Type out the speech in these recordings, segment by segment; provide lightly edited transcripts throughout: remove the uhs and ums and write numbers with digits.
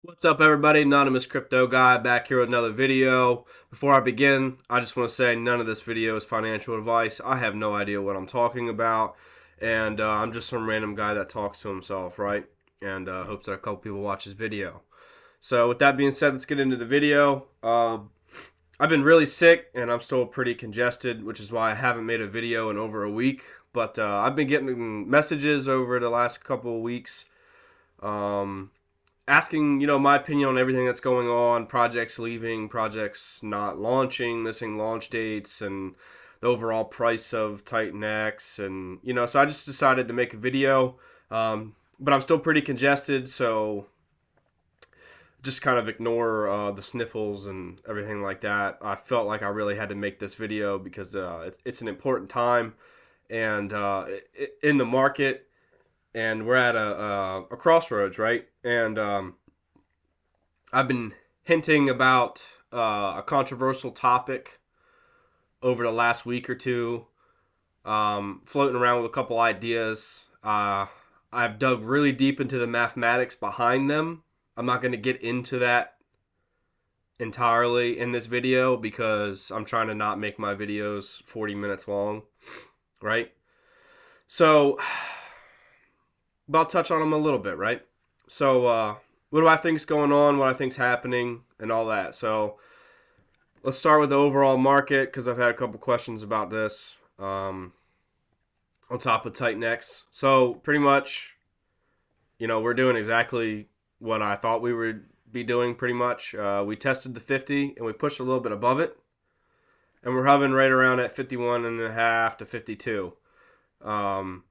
What's up, everybody? Anonymous Crypto Guy back here with another video. Before I begin, I just want to say none of this video is financial advice. I have no idea what I'm talking about, and I'm just some random guy that talks to himself, right? And hopes that a couple people watch his video. So, with that being said, let's get into the video. I've been really sick, and I'm still pretty congested, which is why I haven't made a video in over a week. But I've been getting messages over the last couple of weeks. Um, Asking my opinion on everything that's going on, projects leaving, projects not launching, missing launch dates, and the overall price of TitanX. And so I just decided to make a video. But I'm still pretty congested, so just kind of ignore the sniffles and everything like that. I felt like I really had to make this video because it's an important time and in the market, and we're at a crossroads, right? And I've been hinting about a controversial topic over the last week or two, floating around with a couple ideas. I've dug really deep into the mathematics behind them. I'm not going to get into that entirely in this video because I'm trying to not make my videos 40 minutes long, right? So, but I'll touch on them a little bit, right? So, what do I think's going on? What I think's happening, and all that. So, let's start with the overall market because I've had a couple questions about this. On top of TitanX, so pretty much, we're doing exactly what I thought we would be doing. Pretty much, we tested the 50 and we pushed a little bit above it, and we're hovering right around at 51 and a half to 52. Um,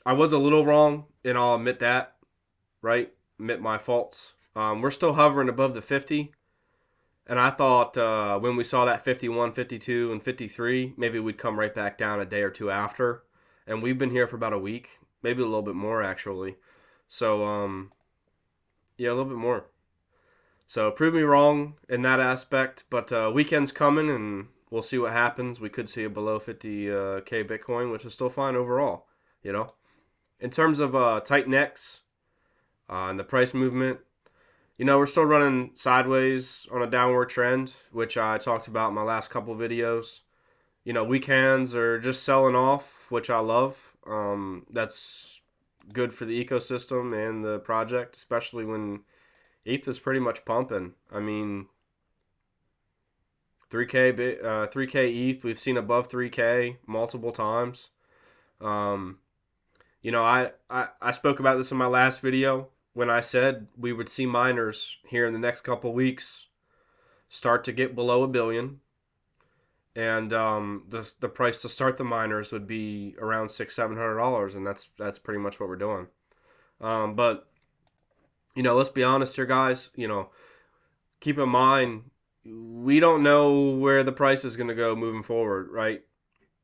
I was a little wrong, and I'll admit that, right? Admit my faults. We're still hovering above the 50. And I thought when we saw that 51, 52, and 53, maybe we'd come right back down a day or two after. And we've been here for about a week, maybe a little bit more actually. So, yeah, a little bit more. So, prove me wrong in that aspect. But weekend's coming and we'll see what happens. We could see a below 50K Bitcoin, which is still fine overall, you know. In terms of TitanX and the price movement, we're still running sideways on a downward trend, which I talked about in my last couple videos. Weekends are just selling off, which I love. That's good for the ecosystem and the project, especially when ETH is pretty much pumping. I mean, 3K ETH, we've seen above 3K multiple times. Um, I spoke about this in my last video when I said we would see miners here in the next couple weeks start to get below a billion, and the price to start the miners would be around $600-700, and that's pretty much what we're doing. But let's be honest here, guys. Keep in mind we don't know where the price is going to go moving forward, right?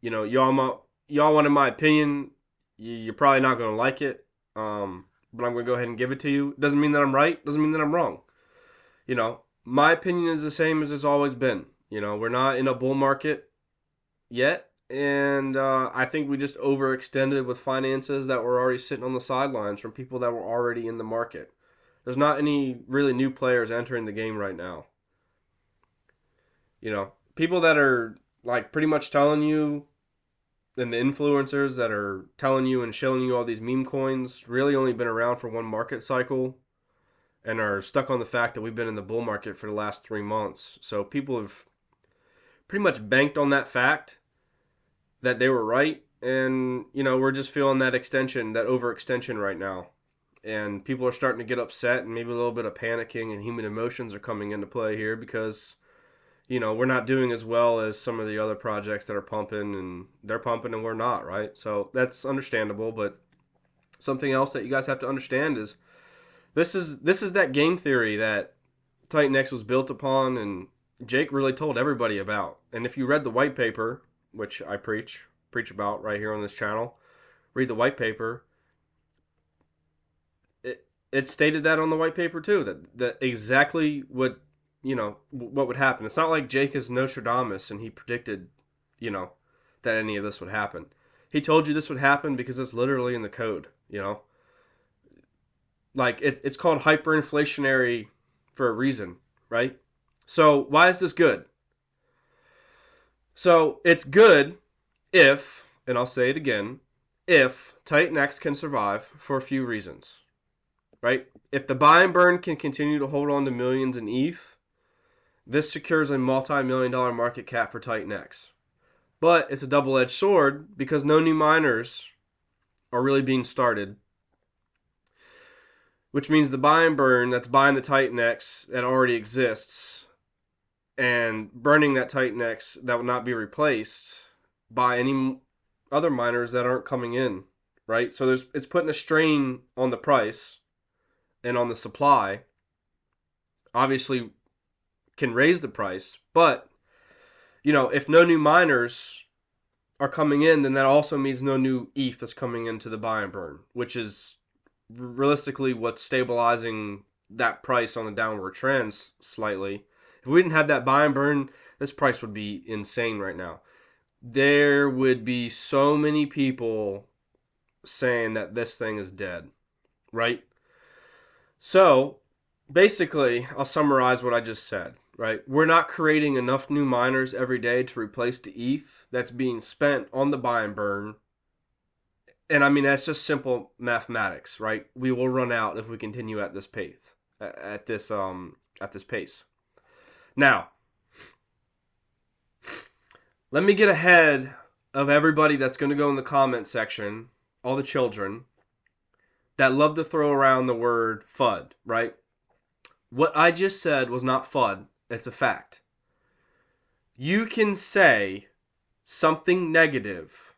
Y'all wanted my opinion. You're probably not going to like it, but I'm going to go ahead and give it to you. Doesn't mean that I'm right. Doesn't mean that I'm wrong. My opinion is the same as it's always been. We're not in a bull market yet, and I think we just overextended with finances that were already sitting on the sidelines from people that were already in the market. There's not any really new players entering the game right now. People that are like pretty much telling you, and the influencers that are telling you and showing you all these meme coins really only been around for one market cycle and are stuck on the fact that we've been in the bull market for the last 3 months. So people have pretty much banked on that fact that they were right. And, we're just feeling that extension, that overextension right now. And people are starting to get upset, and maybe a little bit of panicking and human emotions are coming into play here because, we're not doing as well as some of the other projects that are pumping, and they're pumping and we're not, right? So that's understandable. But something else that you guys have to understand is this is that game theory that TitanX was built upon, and Jake really told everybody about. And if you read the white paper, which I preach about right here on this channel, read the white paper. It stated that on the white paper too, that exactly what would happen. It's not like Jake is Nostradamus and he predicted, that any of this would happen. He told you this would happen because it's literally in the code. Like it's called hyperinflationary for a reason, right? So why is this good? So it's good if, and I'll say it again, if TitanX can survive for a few reasons, right? If the buy and burn can continue to hold on to millions in ETH, this secures a multi-million-dollar market cap for TitanX. But it's a double-edged sword because no new miners are really being started, which means the buy and burn that's buying the TitanX that already exists and burning that TitanX that will not be replaced by any other miners that aren't coming in, right? So it's putting a strain on the price and on the supply. Obviously can raise the price, but if no new miners are coming in, then that also means no new ETH is coming into the buy and burn, which is realistically what's stabilizing that price on the downward trend slightly. If we didn't have that buy and burn, this price would be insane right now. There would be so many people saying that this thing is dead, right? So basically, I'll summarize what I just said, right? We're not creating enough new miners every day to replace the ETH that's being spent on the buy and burn. And I mean, that's just simple mathematics, right? We will run out if we continue at this pace. At this pace. Now, let me get ahead of everybody that's going to go in the comment section, all the children that love to throw around the word FUD, right? What I just said was not FUD, it's a fact. You can say something negative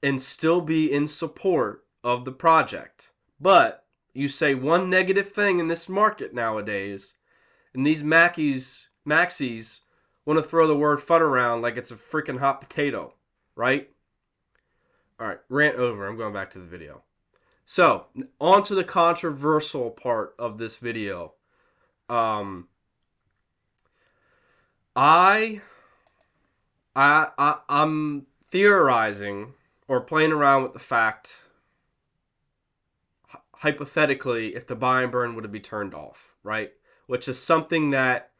and still be in support of the project. But you say one negative thing in this market nowadays, and these maxis want to throw the word FUD around like it's a freaking hot potato, right? All right, rant over. I'm going back to the video. So, on to the controversial part of this video. I'm theorizing or playing around with the fact, hypothetically, if the buy and burn would be turned off, right? Which is something that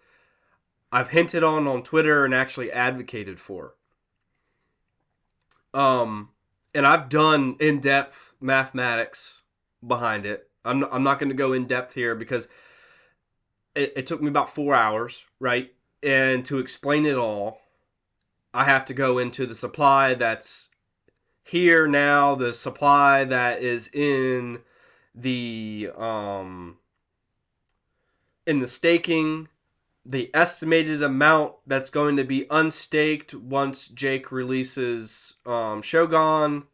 I've hinted on Twitter and actually advocated for. And I've done in-depth mathematics behind it. I'm not going to go in depth here because it took me about 4 hours, right? And to explain it all, I have to go into the supply that's here now, the supply that is in the staking, the estimated amount that's going to be unstaked once Jake releases Shogun,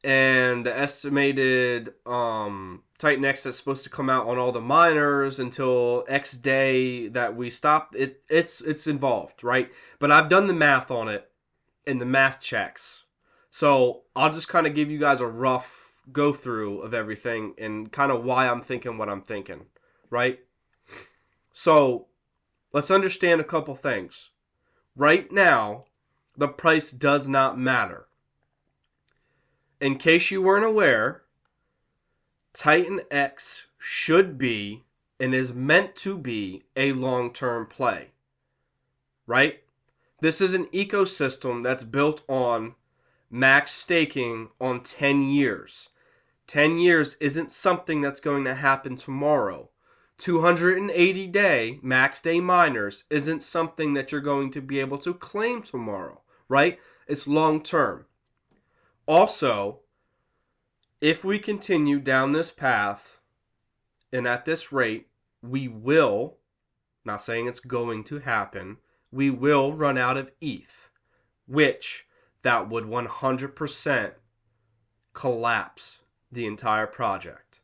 and the estimated TitanX that's supposed to come out on all the miners until X day that we stop. It's involved, right? But I've done the math on it, and the math checks. So I'll just kind of give you guys a rough go through of everything and kind of why I'm thinking what I'm thinking, right? So let's understand a couple things. Right now, the price does not matter. In case you weren't aware, TitanX should be and is meant to be a long-term play, right? This is an ecosystem that's built on max staking on 10 years. 10 years isn't something that's going to happen tomorrow. 280-day max day miners isn't something that you're going to be able to claim tomorrow, right? It's long term. Also, if we continue down this path and at this rate, we will, not saying it's going to happen, we will run out of ETH, which that would 100% collapse the entire project.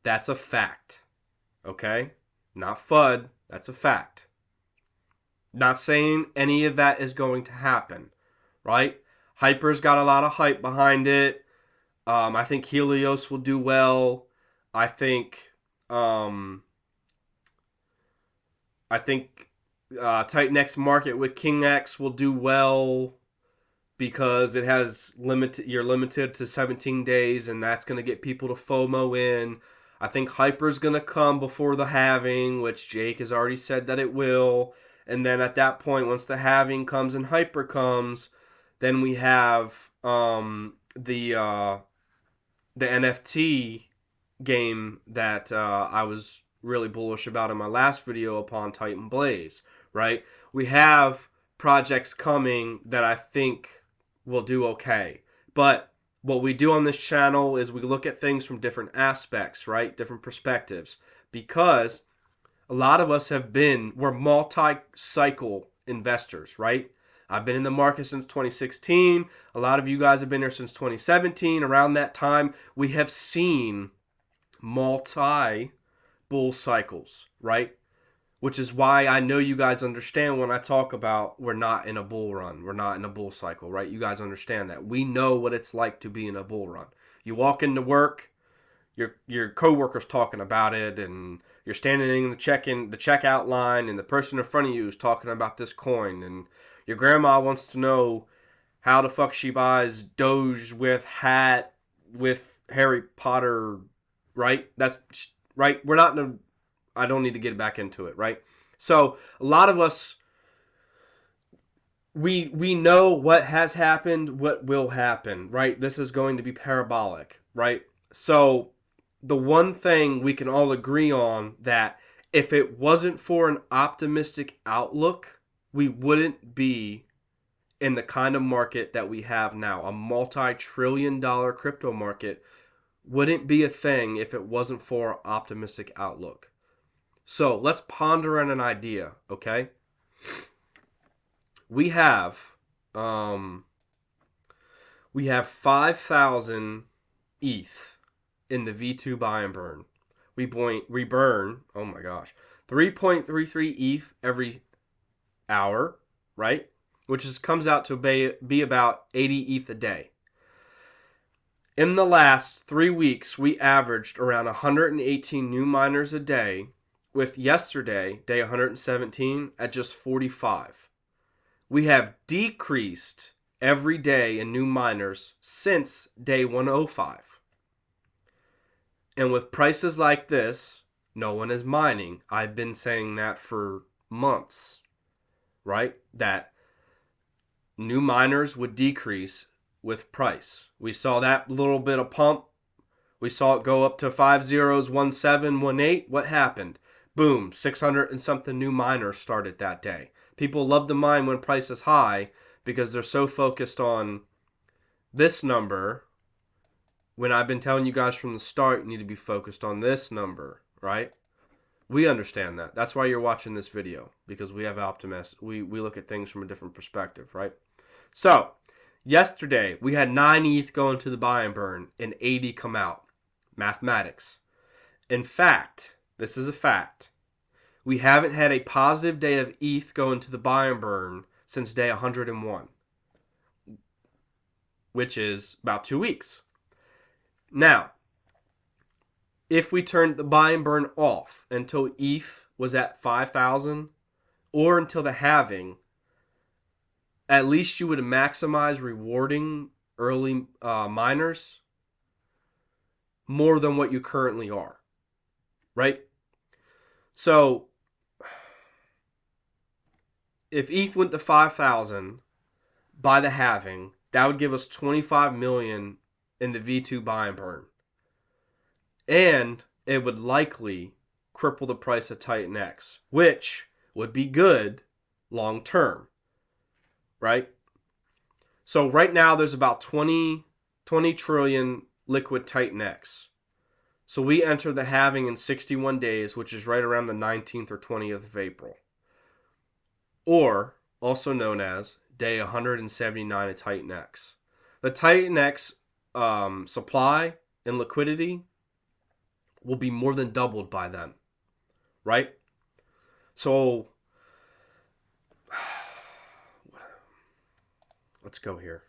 That's a fact, okay? Not FUD, that's a fact. Not saying any of that is going to happen, right? Hyper's got a lot of hype behind it. I think Helios will do well. I think TitanX market with KingX will do well because it has you're limited to 17 days, and that's going to get people to FOMO in. I think hyper's going to come before the halving, which Jake has already said that it will. And then at that point, once the halving comes and hyper comes, then we have the NFT game that I was really bullish about in my last video upon Titan Blaze, right? We have projects coming that I think will do okay. But what we do on this channel is we look at things from different aspects, right? Different perspectives. Because a lot of us we're multi-cycle investors, right? I've been in the market since 2016. A lot of you guys have been here since 2017. Around that time, we have seen multi bull cycles, right? Which is why I know you guys understand when I talk about we're not in a bull run. We're not in a bull cycle, right? You guys understand that. We know what it's like to be in a bull run. You walk into work, your coworker's talking about it, and you're standing in the checkout line, and the person in front of you is talking about this coin, and your grandma wants to know how the fuck she buys Doge with hat with Harry Potter, right? That's right. We're not in a. I don't need to get back into it, right? So a lot of us, we know what has happened, what will happen, right? This is going to be parabolic, right? So the one thing we can all agree on that if it wasn't for an optimistic outlook, we wouldn't be in the kind of market that we have now. A multi-trillion-dollar crypto market wouldn't be a thing if it wasn't for optimistic outlook. So let's ponder on an idea, okay? We have 5,000 ETH in the V2 buy and burn. We burn, oh my gosh, 3.33 ETH every hour, right? Which comes out to be about 80 ETH a day. In the last 3 weeks, we averaged around 118 new miners a day, with yesterday, day 117, at just 45. We have decreased every day in new miners since day 105. And with prices like this, no one is mining. I've been saying that for months, right? That new miners would decrease with price. We saw that little bit of pump. We saw it go up to 5 zeros, 1 7, 1 8. What happened? Boom, 600 and something new miners started that day. People love to mine when price is high because they're so focused on this number, when I've been telling you guys from the start, you need to be focused on this number, right? We understand that. That's why you're watching this video, because we have optimists. We look at things from a different perspective, right? So, yesterday, we had 9 ETH go into the buy and burn and 80 come out. Mathematics. In fact, this is a fact, we haven't had a positive day of ETH go into the buy and burn since day 101, which is about 2 weeks. Now, if we turned the buy and burn off until ETH was at 5,000 or until the halving, at least you would maximize rewarding early miners more than what you currently are, right? So if ETH went to 5,000 by the halving, that would give us 25 million in the V2 buy and burn. And it would likely cripple the price of TitanX, which would be good long term, right? So right now there's about 20 trillion liquid TitanX. So we enter the halving in 61 days, which is right around the 19th or 20th of April. Or, also known as day 179 of TitanX. The TitanX supply and liquidity will be more than doubled by then, right? So, let's go here.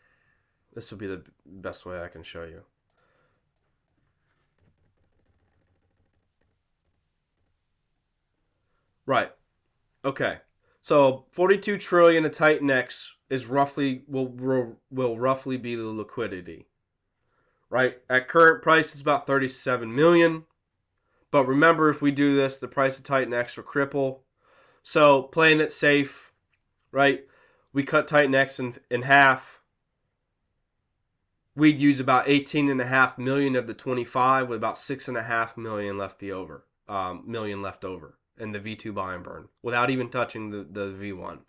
This will be the best way I can show you. Right. Okay. So 42 trillion of TitanX is will roughly be the liquidity, right? At current price, it's about 37 million. But remember, if we do this, the price of TitanX will cripple. So playing it safe, right? We cut TitanX in half. We'd use about 18.5 million of the 25, with about 6.5 million left over in the V2 buy and burn, without even touching the V1.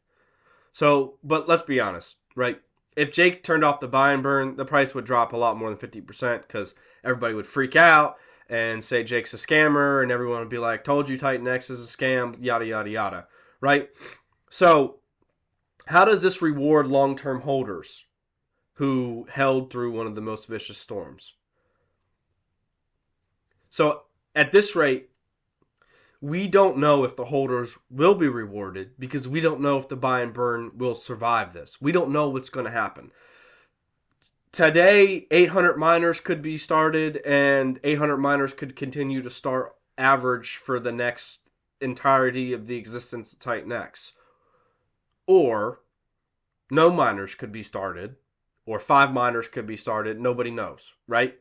So, but let's be honest, right? If Jake turned off the buy and burn, the price would drop a lot more than 50% because everybody would freak out and say Jake's a scammer, and everyone would be like, told you TitanX is a scam, yada, yada, yada, right? So how does this reward long-term holders who held through one of the most vicious storms? So at this rate, we don't know if the holders will be rewarded because we don't know if the buy and burn will survive this. We don't know what's going to happen. Today, 800 miners could be started, and 800 miners could continue to start average for the next entirety of the existence of TitanX. Or no miners could be started, or 5 miners could be started. Nobody knows, right?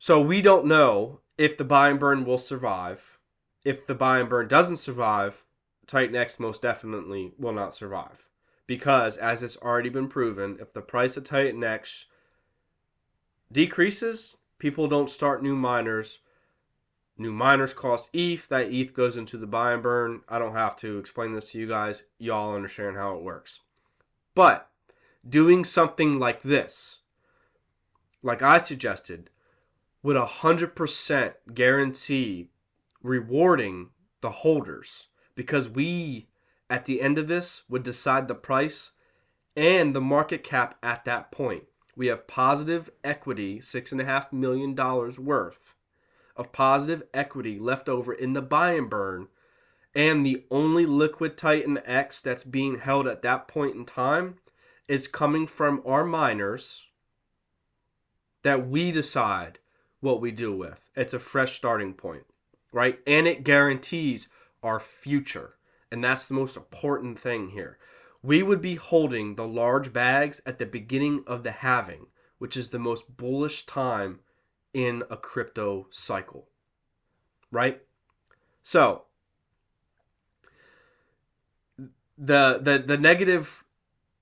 So we don't know if the buy and burn will survive. If the buy and burn doesn't survive, TitanX most definitely will not survive. Because, as it's already been proven, if the price of TitanX decreases, people don't start new miners. New miners cost ETH. That ETH goes into the buy and burn. I don't have to explain this to you guys. Y'all understand how it works. But doing something like this, like I suggested, would 100% guarantee rewarding the holders, because we, at the end of this, would decide the price and the market cap at that point. We have positive equity, $6.5 million worth of positive equity left over in the buy and burn, and the only liquid TitanX that's being held at that point in time is coming from our miners that we decide what we do with. It's a fresh starting point, right? And it guarantees our future. And that's the most important thing here. We would be holding the large bags at the beginning of the halving, which is the most bullish time in a crypto cycle, right? So the negative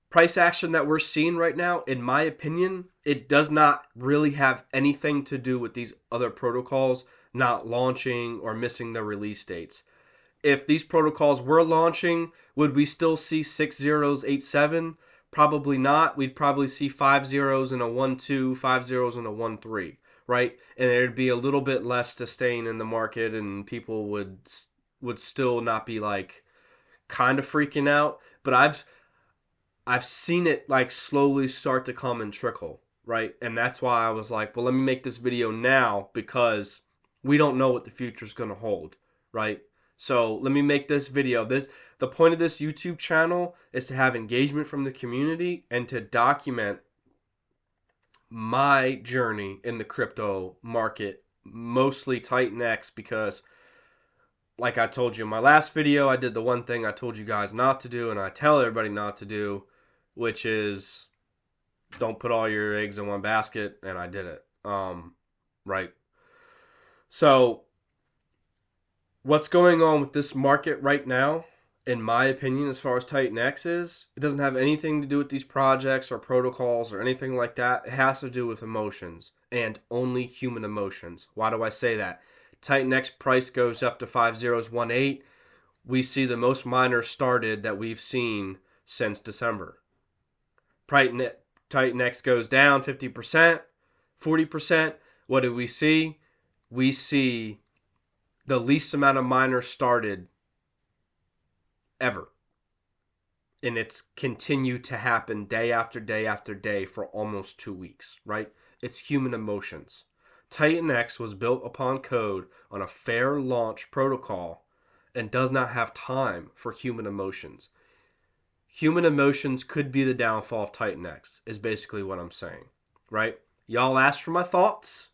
price action that we're seeing right now, in my opinion, it does not really have anything to do with these other protocols not launching or missing their release dates. If these protocols were launching, would we still see 6 zeros, 8, 7? Probably not. We'd probably see 5 zeros and a 1, 2, 5 zeros and a 1, 3, right? And there'd be a little bit less disdain in the market, and people would still not be like kind of freaking out. But I've seen it like slowly start to come and trickle, right? And that's why I was like, well, let me make this video now, because we don't know what the future is going to hold, right? So let me make this video. The point of this YouTube channel is to have engagement from the community and to document my journey in the crypto market, mostly TitanX, because like I told you in my last video, I did the one thing I told you guys not to do, and I tell everybody not to do, which is don't put all your eggs in one basket, and I did it. Right. So what's going on with this market right now, in my opinion, as far as TitanX is, it doesn't have anything to do with these projects or protocols or anything like that. It has to do with emotions, and only human emotions. Why do I say that? TitanX price goes up to 5018. We see the most miners started that we've seen since December. TitanX goes down 50%, 40%. What do we see? We see the least amount of miners started ever. And it's continued to happen day after day after day for almost 2 weeks, right? It's human emotions. TitanX was built upon code on a fair launch protocol and does not have time for human emotions. Human emotions could be the downfall of TitanX, is basically what I'm saying, right? Y'all asked for my thoughts,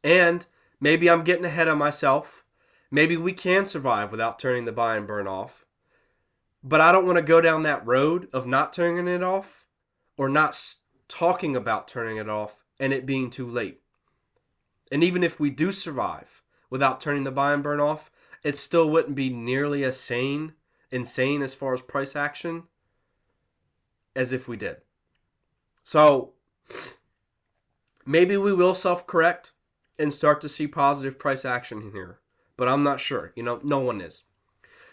and maybe I'm getting ahead of myself. Maybe we can survive without turning the buy and burn off. But I don't want to go down that road of not turning it off or not talking about turning it off and it being too late. And even if we do survive without turning the buy and burn off, it still wouldn't be nearly as insane as far as price action as if we did. So maybe we will self-correct and start to see positive price action here. But I'm not sure. No one is.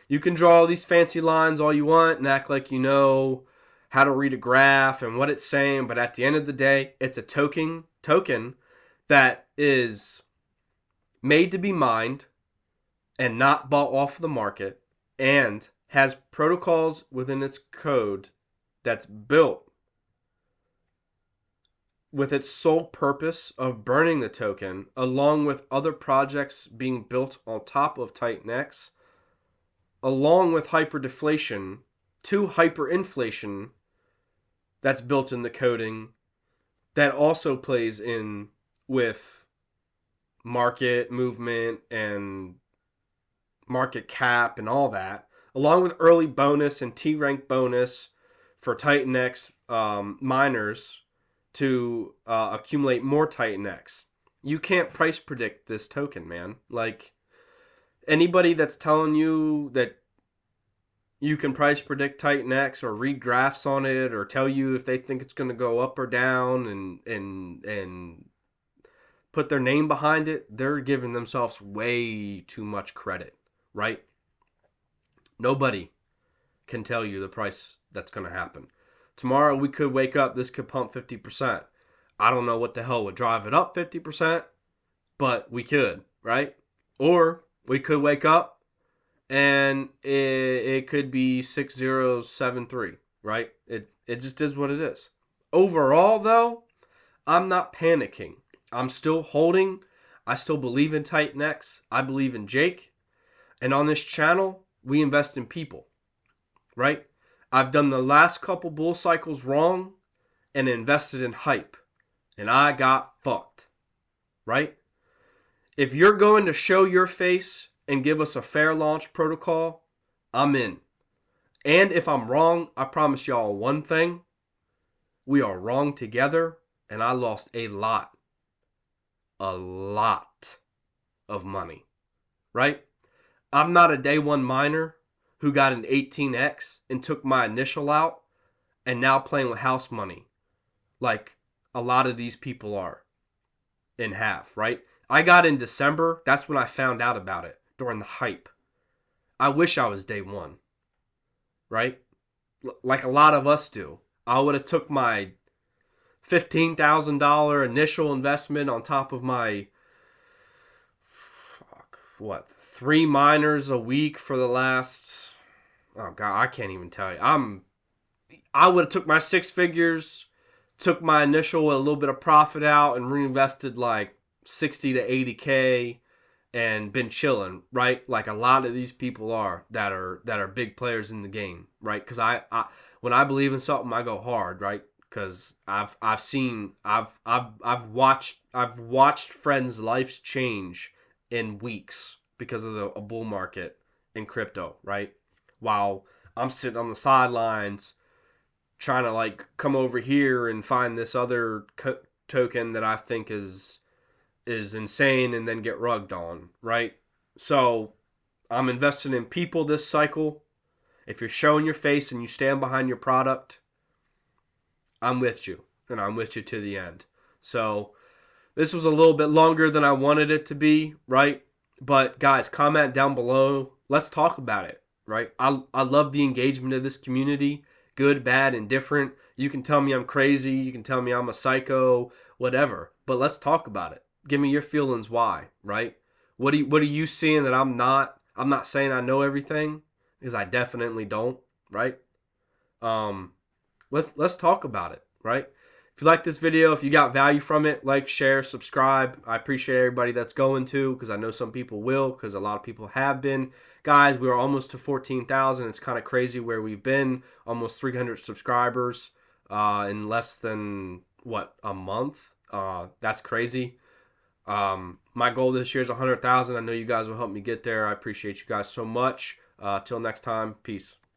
You can draw all these fancy lines all you want and act like you know how to read a graph and what it's saying, but at the end of the day, it's a token that is made to be mined and not bought off the market and has protocols within its code that's built with its sole purpose of burning the token, along with other projects being built on top of TitanX, along with hyperdeflation to hyperinflation that's built in the coding that also plays in with market movement and market cap and all that, along with early bonus and T rank bonus for TitanX miners to accumulate more TitanX. You can't price predict this token, man. Like, anybody that's telling you that you can price predict TitanX or read graphs on it or tell you if they think it's going to go up or down and put their name behind it, they're giving themselves way too much credit, right? Nobody can tell you the price that's going to happen. Tomorrow we could wake up, this could pump 50%. I don't know what the hell would drive it up 50%, but we could, right? Or we could wake up and it could be 6073, right? It just is what it is. Overall, though, I'm not panicking. I'm still holding. I still believe in TitanX. I believe in Jake. And on this channel, we invest in people, right? I've done the last couple bull cycles wrong and invested in hype. And I got fucked, right? If you're going to show your face and give us a fair launch protocol, I'm in. And if I'm wrong, I promise y'all one thing. We are wrong together, and I lost a lot of money, right? I'm not a day one miner who got an 18x and took my initial out and now playing with house money like a lot of these people are and have, right? I got in December. That's when I found out about it during the hype. I wish I was day one, right? Like a lot of us do. I would have took my $15,000 initial investment on top of my 3 miners a week for the last, oh god, I can't even tell you. I would have took my 6 figures, took my initial with a little bit of profit out and reinvested like 60 to 80K and been chilling, right? Like a lot of these people are that are big players in the game, right? Cuz I when I believe in something, I go hard, right? Cuz I've watched friends' lives change in weeks because of a bull market in crypto, right? While I'm sitting on the sidelines trying to like come over here and find this other token that I think is insane and then get rugged on, right? So I'm investing in people this cycle. If you're showing your face and you stand behind your product, I'm with you, and I'm with you to the end. So this was a little bit longer than I wanted it to be, right? But guys, comment down below. Let's talk about it, right? I love the engagement of this community, good, bad, and different. You can tell me I'm crazy. You can tell me I'm a psycho, whatever. But let's talk about it. Give me your feelings why, right? What are you seeing that I'm not? I'm not saying I know everything, because I definitely don't, right? Let's talk about it, right? If you like this video, if you got value from it, like, share, subscribe. I appreciate everybody that's going to, because I know some people will, because a lot of people have been. Guys, we are almost to 14,000. It's kind of crazy where we've been. Almost 300 subscribers in less than, a month? That's crazy. My goal this year is 100,000. I know you guys will help me get there. I appreciate you guys so much. Till next time, peace.